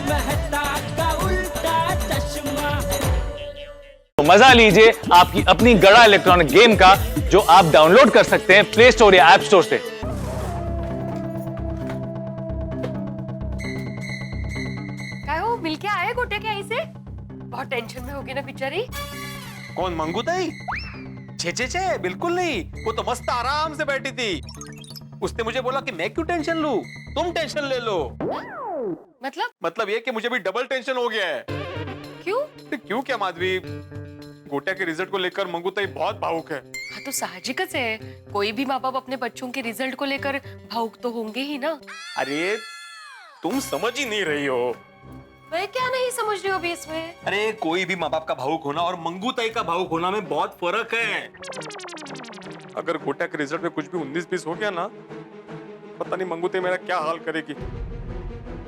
मेहता का उल्टा चश्मा। तो मजा लीजिए आपकी अपनी गड़ा इलेक्ट्रॉनिक गेम का, जो आप डाउनलोड कर सकते हैं प्ले स्टोर या ऐप स्टोर से। क्या हो, मिल के आए गोटे के आई से? बहुत टेंशन में होगी ना बेचारी। कौन मंगू ताई? छे बिल्कुल नहीं, वो तो मस्त आराम से बैठी थी। उसने मुझे बोला कि मैं क्यों टेंशन लूं, तुम टेंशन ले लो। मतलब ये कि मुझे भी डबल टेंशन हो गया है। क्यों? क्यों क्या माधवी, गोटा के रिजल्ट को लेकर मंगू ताई बहुत भावुक है। हाँ तो साहजिक है, कोई भी माँ बाप अपने बच्चों के रिजल्ट को लेकर भावुक तो होंगे ही ना। अरे तुम समझ ही नहीं रही हो। मैं क्या नहीं समझ रही हूँ अभी इसमें? अरे कोई भी माँ बाप का भावुक होना और मंगू ताई का भावुक होना में बहुत फर्क है। अगर गोटा के रिजल्ट में कुछ भी 19-20 हो गया ना, पता नहीं मंगू ताई मेरा क्या हाल करेगी।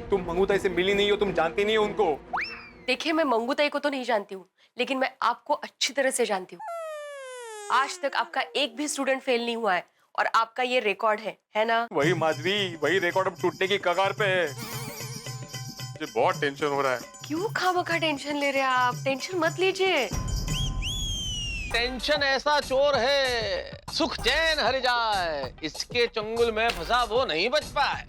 तुम मंगू ताई से मिली नहीं हो, तुम जानती नहीं हो उनको। देखिए, मैं मंगू ताई को तो नहीं जानती हूँ, लेकिन मैं आपको अच्छी तरह से जानती हूँ। आज तक आपका एक भी स्टूडेंट फेल नहीं हुआ है और आपका ये रिकॉर्ड है ना? वही माधवी, वही रिकॉर्ड अब टूटने की कगार पे है। मुझे बहुत टेंशन हो रहा है। क्यों खामखा टेंशन ले रहे हैं आप? टेंशन मत लीजिए। टेंशन ऐसा चोर है, सुख चैन हर जाए, इसके चंगुल में फंसा वो नहीं बच पाए।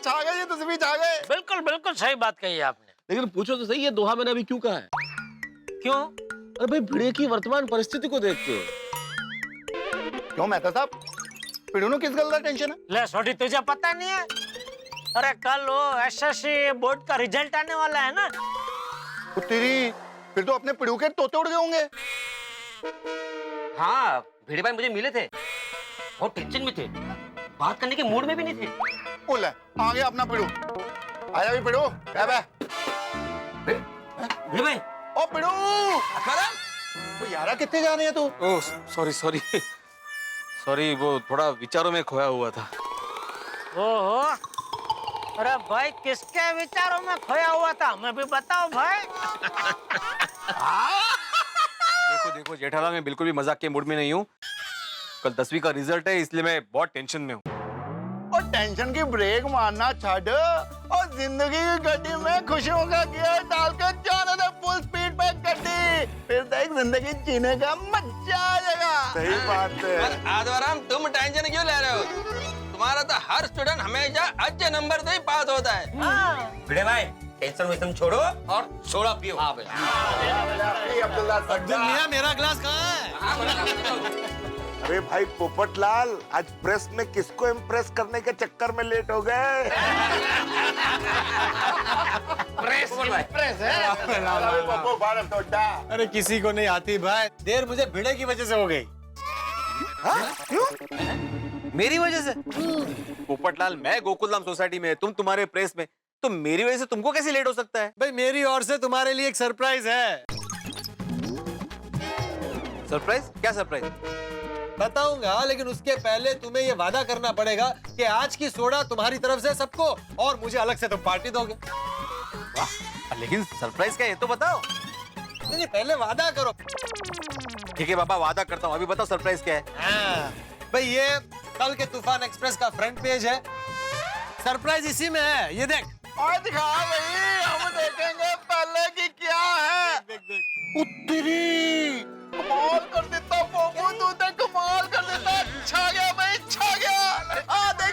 छा गए, तुझे छा गए। बिल्कुल बिल्कुल सही बात कही आपने। लेकिन पूछो तो सही, ये दोहा मैंने अभी क्यों कहा है? क्यों? अरे भाई, भिड़े की वर्तमान परिस्थिति को देख के। क्यों मेहता साहब, पिड़ूनों किस गल का टेंशन है? ले छोटी, तुझे पता नहीं है? अरे कल वो एसएससी बोर्ड का रिजल्ट आने वाला है ना। तेरी, फिर तो अपने पिड़ू के तोते उड़ गए होंगे। हाँ, भिड़े भाई मुझे मिले थे, बहुत टेंशन में थे, बात करने के मूड में भी नहीं थे। बोले आ गया अपना पिड़ू। आया भी पिड़ू, क्या बे? भिड़े भाई, ओ पिड़ू, वो यारा कितने जा रहे हैं तू? ओह सॉरी सॉरी, वो थोड़ा विचारों में खोया हुआ था। ओहो, अरे भाई किसके विचारों में खोया हुआ था, मैं भी बताओ भाई। देखो जेठालाल, मैं बिल्कुल भी मजाक के मूड में नहीं हूँ। कल 10वीं का रिजल्ट है, इसलिए मैं बहुत टेंशन में हूँ। और टेंशन की ब्रेक मारना छोड़ और जिंदगी की गड्डी में खुशियों का गियर डालकर जाने दे फुल स्पीड पे गड्डी, फिर देख जिंदगी जीने का मजा आ जाएगा। सही बात है। आदवराम, तुम टेंशन क्यों ले रहे हो? तुम्हारा तो हर स्टूडेंट हमेशा अच्छे नंबर से ही पास होता है। भिड़े भाई टेंशन वेंशन छोड़ो और सोडा पियो। हाँ भाई। मियां, मेरा ग्लास कहाँ है? अरे भाई पोपटलाल, आज प्रेस में किसको इम्प्रेस करने के चक्कर में लेट हो गए? प्रेस है। अरे किसी को नहीं आती भाई, देर मुझे भिड़े की वजह से हो गई। क्यों? मेरी वजह से? पोपटलाल, मैं गोकुलधाम सोसाइटी में, तुम तुम्हारे प्रेस में, तो मेरी वजह से तुमको कैसे लेट हो सकता है? भाई मेरी ओर से तुम्हारे लिए एक सरप्राइज है। सरप्राइज? क्या सरप्राइज? बताऊंगा, लेकिन उसके पहले तुम्हें ये वादा करना पड़ेगा कि आज की सोडा तुम्हारी तरफ से सबको और मुझे अलग से तुम पार्टी दोगे। वाह, लेकिन सरप्राइज क्या है ये तो बताओ। नहीं, पहले वादा करो। ठीक है बाबा, वादा करता हूँ। अभी बताओ सरप्राइज क्या है? भाई ये कल के तूफान एक्सप्रेस का फ्रंट पेज है, सरप्राइज इसी में है, ये देख। और दिखा भाई, हम देखेंगे पहले की क्या है। उत्तरी कमाल कर देता पोपू, तू तो कमाल कर देता। छा गया भाई, छा गया। देख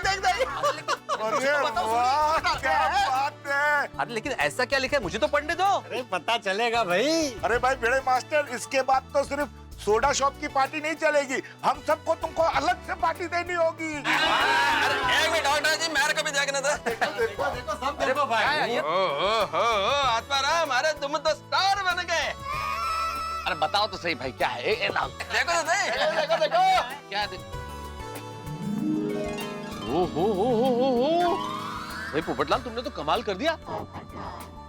अरे वाह, क्या बात है। अरे लेकिन ऐसा क्या लिखा है, मुझे तो पढ़ने दो। अरे पता चलेगा भाई। अरे भाई भिड़े मास्टर, इसके बाद तो सिर्फ सोडा शॉप की पार्टी नहीं चलेगी, हम सबको तुमको अलग से पार्टी देनी होगी। एक मिनट डॉक्टर जी, मेरे को भी देखना था। देखो सब देखो भाई। ओहो, आत्माराम, अरे तुम तो स्टार बन गए। अरे बताओ तो सही भाई, क्या है? देखो तो सही। देखो क्या ओहो भाई पोपटलाल, तुमने तो कमाल कर दिया।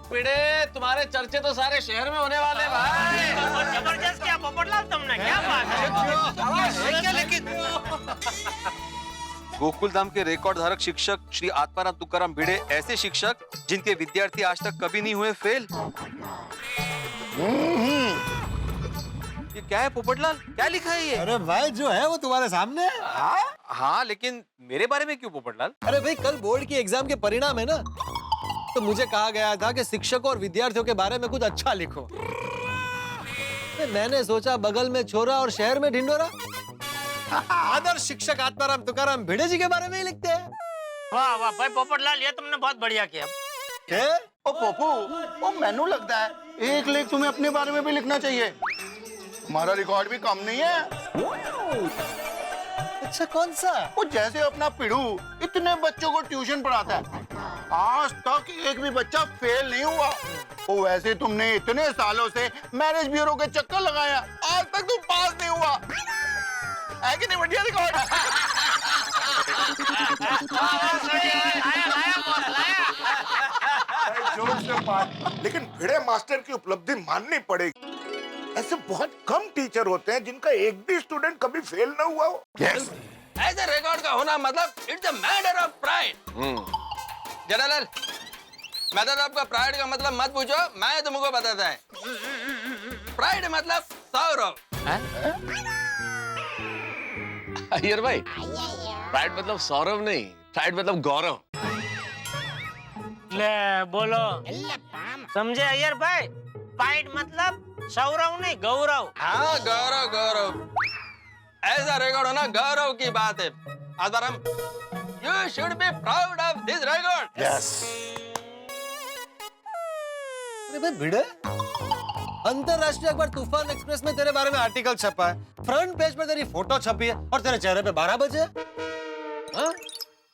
पिड़े, तुम्हारे चर्चे तो सारे शहर में होने वाले भाई। जबरदस्त क्या पोपटलाल तुमने, क्या बात है? लेकिन गोकुलधाम के रिकॉर्ड धारक शिक्षक श्री आत्माराम तुकाराम भिड़े, ऐसे शिक्षक जिनके विद्यार्थी आज तक कभी नहीं हुए फेल। ये क्या है पोपटलाल, क्या लिखा है ये? अरे भाई जो है वो तुम्हारे सामने है। हाँ, लेकिन मेरे बारे में क्यों पोपटलाल? अरे भाई कल बोर्ड की एग्जाम के परिणाम है ना, तो मुझे कहा गया था कि शिक्षकों और विद्यार्थियों के बारे में कुछ अच्छा लिखो। मैंने सोचा बगल में छोरा और शहर में ढिंडोरा। आदर्श शिक्षक आत्माराम तुकाराम भिड़े जी के बारे में ही लिखते हैं। वाह वाह भाई पोपटलाल, ये तुमने बहुत बढ़िया किया। क्या? ओ पोपू, ओ मैनू लगता है एक लेख तुम्हें अपने बारे में भी लिखना चाहिए। हमारा रिकॉर्ड भी कम नहीं है। अच्छा, कौन सा? वो जैसे अपना पिड़ू इतने बच्चों को ट्यूशन पढ़ाता है, आज तक एक भी बच्चा फेल नहीं हुआ। वो वैसे तुमने इतने सालों से मैरिज ब्यूरो के चक्कर लगाया, आज तक तुम पास नहीं हुआ। है कि नहीं बढ़िया रिकॉर्ड? जोर से बात। लेकिन भिड़े मास्टर की उपलब्धि माननी पड़ेगी। ऐसे बहुत कम टीचर होते हैं जिनका एक भी स्टूडेंट कभी फेल ना हुआ हो। यस। ऐसे रिकॉर्ड का होना मतलब it's a matter of pride. General, matter आपका प्राइड का मतलब मत पूछो, मैं तुमको बताता है। प्राइड मतलब सौरव। अय्यर भाई, प्राइड मतलब सौरव नहीं, प्राइड मतलब गौरव। ले बोलो, समझे अय्यर भाई? प्राइड मतलब सौरव नहीं, गौरव। हाँ, गौरव गौरव। ऐसा रिकॉर्ड होना गौरव की बात है। आदरम, you should be proud of this record. Yes. अरे भाई भिड़े, अंतरराष्ट्रीय अखबार तूफान एक्सप्रेस में तेरे बारे में आर्टिकल छपा है, फ्रंट पेज पर तेरी फोटो छपी है और तेरे चेहरे पे 12 बजे। हाँ?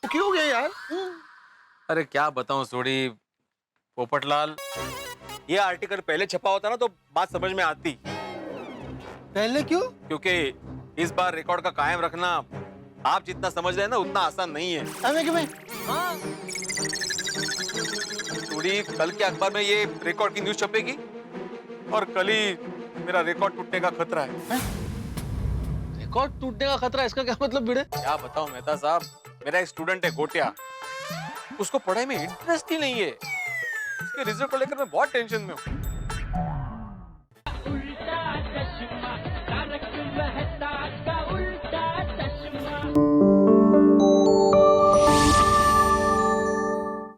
क्यों गए यार? अरे क्या बताऊं सोडी, पोपटलाल, ये आर्टिकल पहले छपा होता ना तो बात समझ में आती। पहले क्यों? क्योंकि इस बार रिकॉर्ड का कायम रखना आप जितना समझ रहे हैं ना उतना आसान नहीं है। हमें कि भाई? सोडी, कल के अखबार में ये रिकॉर्ड की न्यूज छपेगी और कल ही मेरा रिकॉर्ड टूटने का खतरा है। रिकॉर्ड टूटने का खतरा, इसका क्या मतलब भिड़े? क्या बताऊं मेहता साहब, मेरा एक स्टूडेंट है गोटिया, उसको पढ़ाई में इंटरेस्ट ही नहीं है। उसके रिजल्ट को लेकर मैं बहुत टेंशन में हूँ।